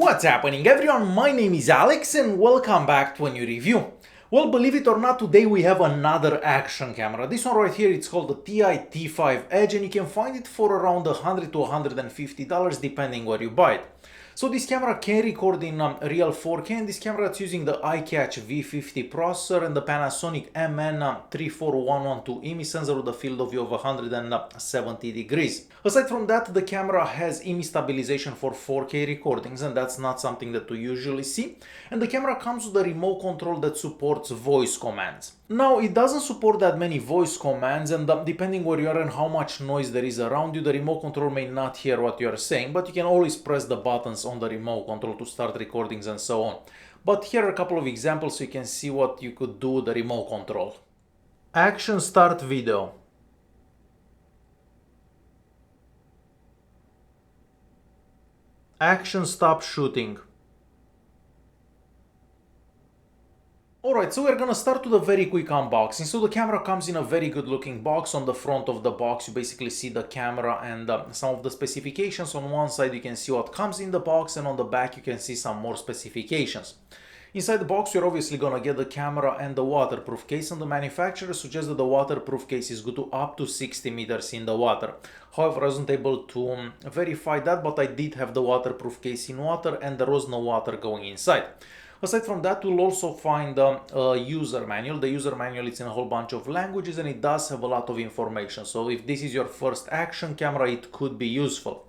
What's happening everyone, my name is Alex and welcome back to a new review. Well, believe it or not, today we have another action camera. This one right here, it's called the ThiEYE T5 Edge and you can find it for around $100 to $150 depending where you buy it. So this camera can record in real 4K and this camera is using the iCatch V50 processor and the Panasonic MN34112 image sensor with a field of view of 170 degrees. Aside from that, the camera has image stabilization for 4K recordings and that's not something that we usually see. And the camera comes with a remote control that supports voice commands. Now, it doesn't support that many voice commands and depending where you are and how much noise there is around you, the remote control may not hear what you are saying, but you can always press the buttons on the remote control to start recordings and so on. But here are a couple of examples so you can see what you could do with the remote control. Action start video. Action stop shooting. Alright, so we're gonna start with a very quick unboxing. So the camera comes in a very good looking box. On the front of the box you basically see the camera and some of the specifications. On one side you can see what comes in the box and on the back you can see some more specifications. Inside the box you're obviously gonna get the camera and the waterproof case, and the manufacturer suggests that the waterproof case is good to up to 60 meters in the water. However, I wasn't able to verify that, but I did have the waterproof case in water and there was no water going inside. Aside from that, we'll also find a user manual. The user manual is in a whole bunch of languages and it does have a lot of information. So if this is your first action camera, it could be useful.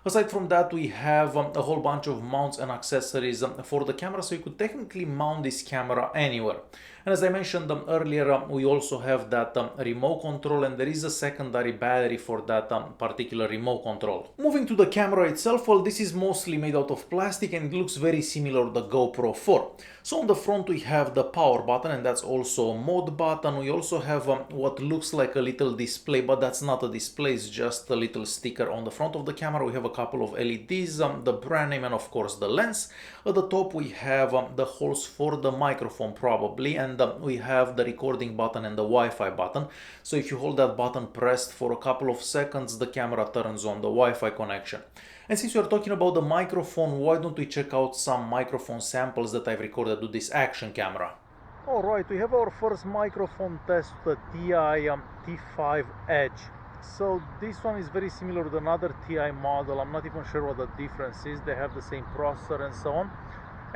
Aside from that, we have a whole bunch of mounts and accessories for the camera, so you could technically mount this camera anywhere. And as I mentioned earlier, we also have that remote control and there is a secondary battery for that particular remote control. Moving to the camera itself, well, this is mostly made out of plastic and it looks very similar to the GoPro 4. So on the front we have the power button and that's also a mode button. We also have what looks like a little display, but that's not a display, it's just a little sticker on the front of the camera. We have a couple of LEDs, the brand name and of course the lens. At the top we have the holes for the microphone probably, and we have the recording button and the Wi-Fi button. So if you hold that button pressed for a couple of seconds, the camera turns on the Wi-Fi connection. And since we are talking about the microphone, why don't we check out some microphone samples that I've recorded with this action camera. Alright, we have our first microphone test with the ThiEYE T5 Edge. So this one is very similar to another ThiEYE model. I'm not even sure what the difference is. They have the same processor and so on.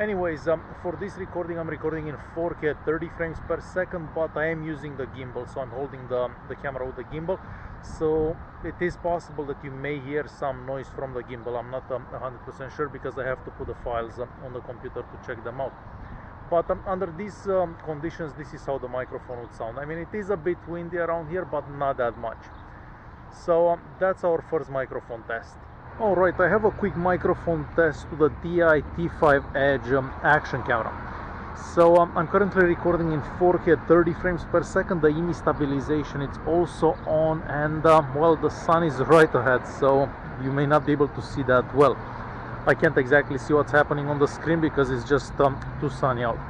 Anyways, for this recording I'm recording in 4K at 30 frames per second, but I am using the gimbal, so I'm holding the camera with the gimbal. So it is possible that you may hear some noise from the gimbal. I'm not 100% sure because I have to put the files on the computer to check them out. But under these conditions, this is how the microphone would sound. I mean, it is a bit windy around here, but not that much. So that's our first microphone test. Alright, I have a quick microphone test to the ThiEYE T5 Edge action camera. So I'm currently recording in 4K at 30 frames per second. The image stabilization is also on and well, the sun is right ahead, so you may not be able to see that well. I can't exactly see what's happening on the screen because it's just too sunny out.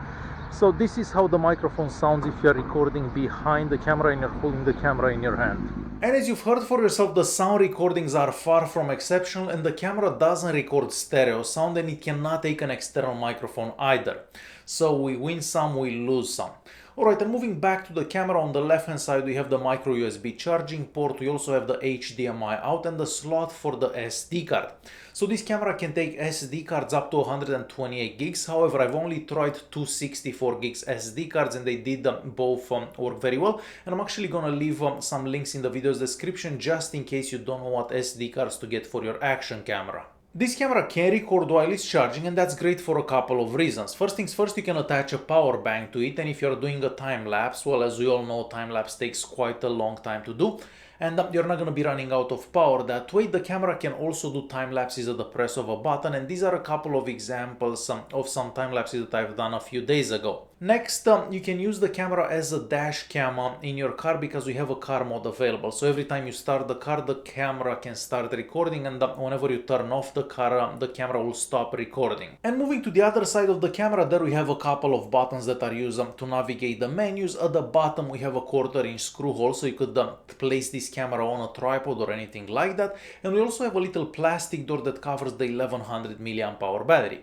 So this is how the microphone sounds if you're recording behind the camera and you're holding the camera in your hand. And as you've heard for yourself, the sound recordings are far from exceptional and the camera doesn't record stereo sound and it cannot take an external microphone either. So we win some, we lose some. Alright, and moving back to the camera, on the left hand side we have the micro USB charging port. We also have the HDMI out and the slot for the SD card. So this camera can take SD cards up to 128 gigs. However, I've only tried 264 gigs SD cards and they did both work very well. And I'm actually gonna leave some links in the video's description just in case you don't know what SD cards to get for your action camera. This camera can record while it's charging and that's great for a couple of reasons. First things first, you can attach a power bank to it, and if you're doing a time lapse, well, as we all know, time lapse takes quite a long time to do and you're not going to be running out of power that way. The camera can also do time lapses at the press of a button, and these are a couple of examples of some time lapses that I've done a few days ago. Next, you can use the camera as a dash cam in your car because we have a car mode available. So every time you start the car, the camera can start recording, and whenever you turn off the car, the camera will stop recording. And moving to the other side of the camera, there we have a couple of buttons that are used to navigate the menus. At the bottom we have a 1/4 inch screw hole, so you could place this this camera on a tripod or anything like that, and we also have a little plastic door that covers the 1100 mAh battery.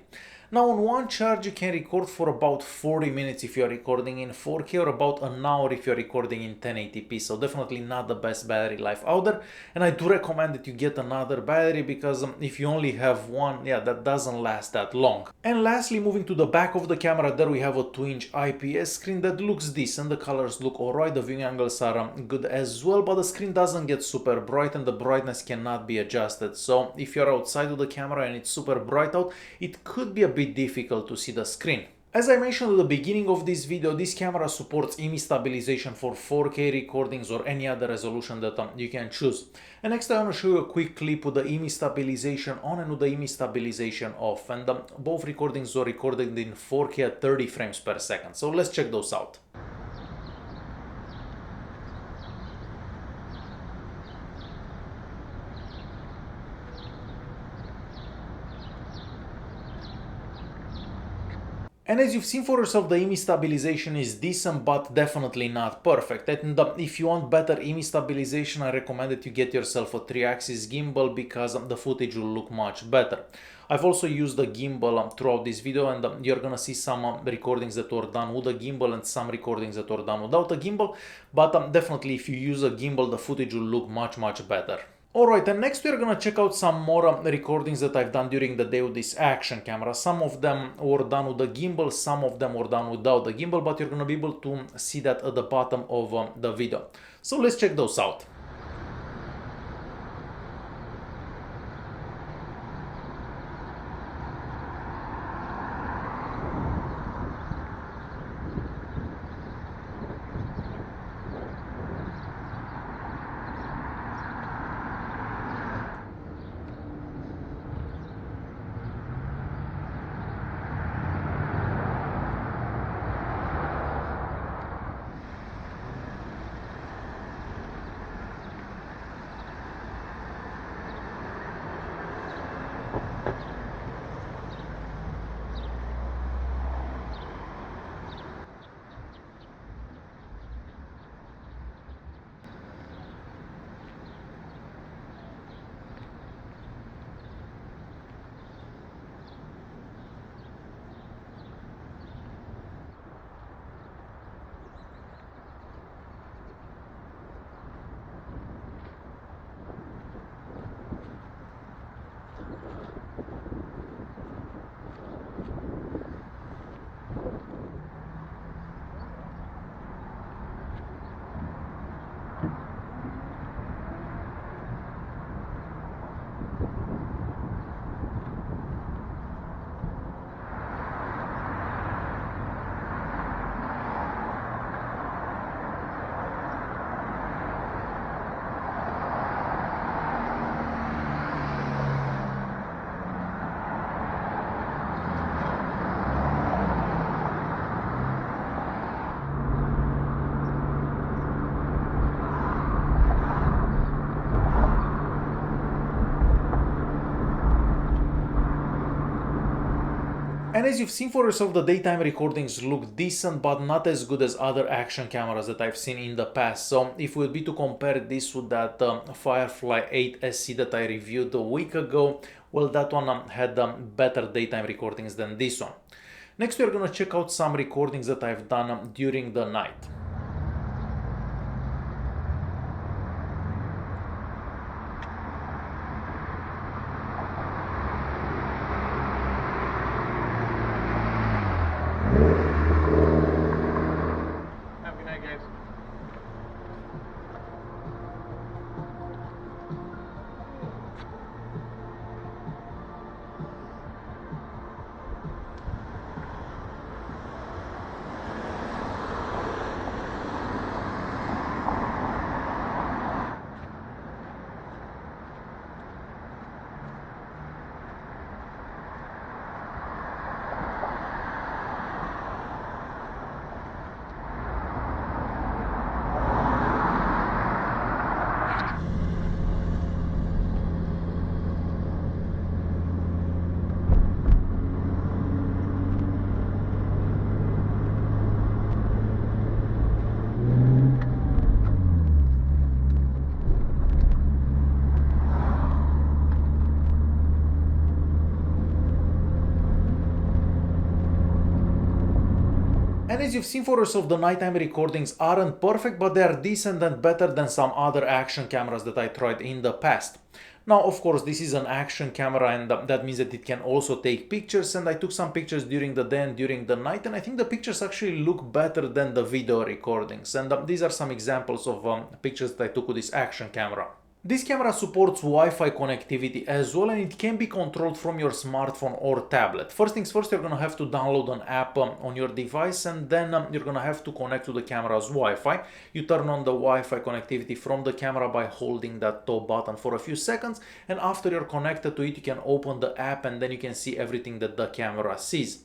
Now on one charge you can record for about 40 minutes if you are recording in 4K, or about an hour if you are recording in 1080p, so definitely not the best battery life out there, and I do recommend that you get another battery because if you only have one, yeah, that doesn't last that long. And lastly, moving to the back of the camera, there we have a 2-inch IPS screen that looks decent, the colors look alright, the viewing angles are good as well, but the screen doesn't get super bright and the brightness cannot be adjusted, so if you're outside of the camera and it's super bright out, it could be a bit difficult to see the screen. As I mentioned at the beginning of this video, this camera supports image stabilization for 4K recordings or any other resolution that you can choose. And next I want to show you a quick clip with the image stabilization on and with the image stabilization off, and both recordings were recorded in 4K at 30 frames per second, so let's check those out. And as you've seen for yourself, the image stabilization is decent, but definitely not perfect. And if you want better image stabilization, I recommend that you get yourself a 3-axis gimbal because the footage will look much better. I've also used the gimbal throughout this video, and you're gonna see some recordings that were done with a gimbal and some recordings that were done without a gimbal, but definitely if you use a gimbal, the footage will look much better. Alright, and next we're gonna check out some more recordings that I've done during the day with this action camera. Some of them were done with the gimbal, some of them were done without the gimbal, but you're gonna be able to see that at the bottom of the video. So let's check those out. And as you've seen for yourself, the daytime recordings look decent, but not as good as other action cameras that I've seen in the past. So if we would be to compare this with that Firefly 8 SC that I reviewed a week ago, well, that one had better daytime recordings than this one. Next, we're gonna check out some recordings that I've done during the night. as you've seen for yourself, the nighttime recordings aren't perfect, but they are decent and better than some other action cameras that I tried in the past. Now, of course, this is an action camera, and that means that it can also take pictures, and I took some pictures during the day and during the night, and I think the pictures actually look better than the video recordings. And these are some examples of pictures that I took with this action camera. This camera supports Wi-Fi connectivity as well, and it can be controlled from your smartphone or tablet. First things first, you're gonna have to download an app on your device, and then you're gonna have to connect to the camera's Wi-Fi. You turn on the Wi-Fi connectivity from the camera by holding that top button for a few seconds, and after you're connected to it, you can open the app and then you can see everything that the camera sees.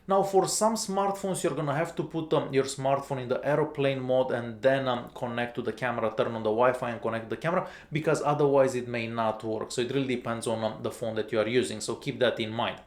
Now, for some smartphones, you're gonna have to put your smartphone in the airplane mode and then connect to the camera, turn on the Wi-Fi and connect the camera, because otherwise it may not work. So it really depends on the phone that you are using, so keep that in mind.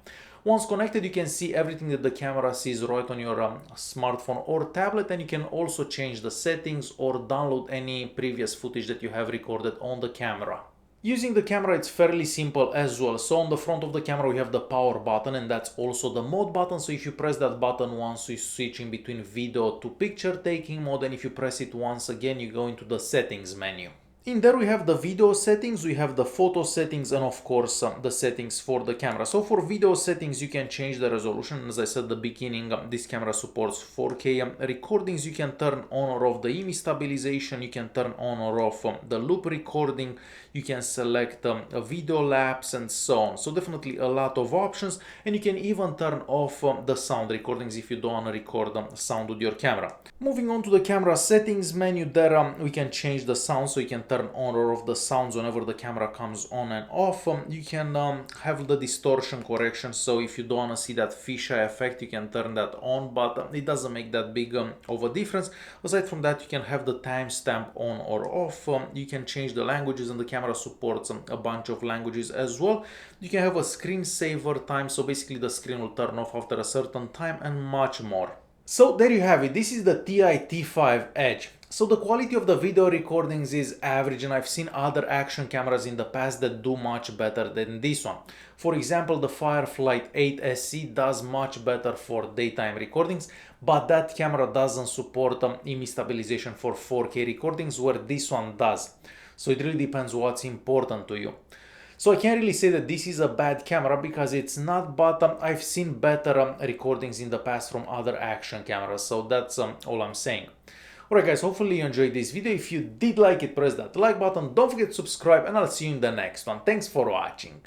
Once connected, you can see everything that the camera sees right on your smartphone or tablet, and you can also change the settings or download any previous footage that you have recorded on the camera. Using the camera, it's fairly simple as well. So on the front of the camera we have the power button, and that's also the mode button. So if you press that button once, you switch in between video to picture taking mode, and if you press it once again, you go into the settings menu. In there we have the video settings, we have the photo settings, and of course the settings for the camera. So for video settings, you can change the resolution. As I said at the beginning, this camera supports 4K recordings. You can turn on or off the image stabilization, you can turn on or off the loop recording, you can select a video lapse and so on. So definitely a lot of options, and you can even turn off the sound recordings if you don't want to record sound with your camera. Moving on to the camera settings menu, there we can change the sound, so you can turn on or off the sounds whenever the camera comes on and off. You can have the distortion correction, so if you don't want to see that fisheye effect, you can turn that on, but it doesn't make that big of a difference. Aside from that, you can have the timestamp on or off. You can change the languages, and the camera supports a bunch of languages as well. You can have a screensaver time, so basically the screen will turn off after a certain time, and much more. So there you have it. This is the ThiEYE T5 Edge. So the quality of the video recordings is average, and I've seen other action cameras in the past that do much better than this one. For example, the Firefly 8 SE does much better for daytime recordings, but that camera doesn't support image stabilization for 4K recordings, where this one does. So it really depends what's important to you. So I can't really say that this is a bad camera, because it's not, but I've seen better recordings in the past from other action cameras, so that's all I'm saying. Alright guys, hopefully you enjoyed this video. If you did like it, press that like button, don't forget to subscribe, and I'll see you in the next one. Thanks for watching.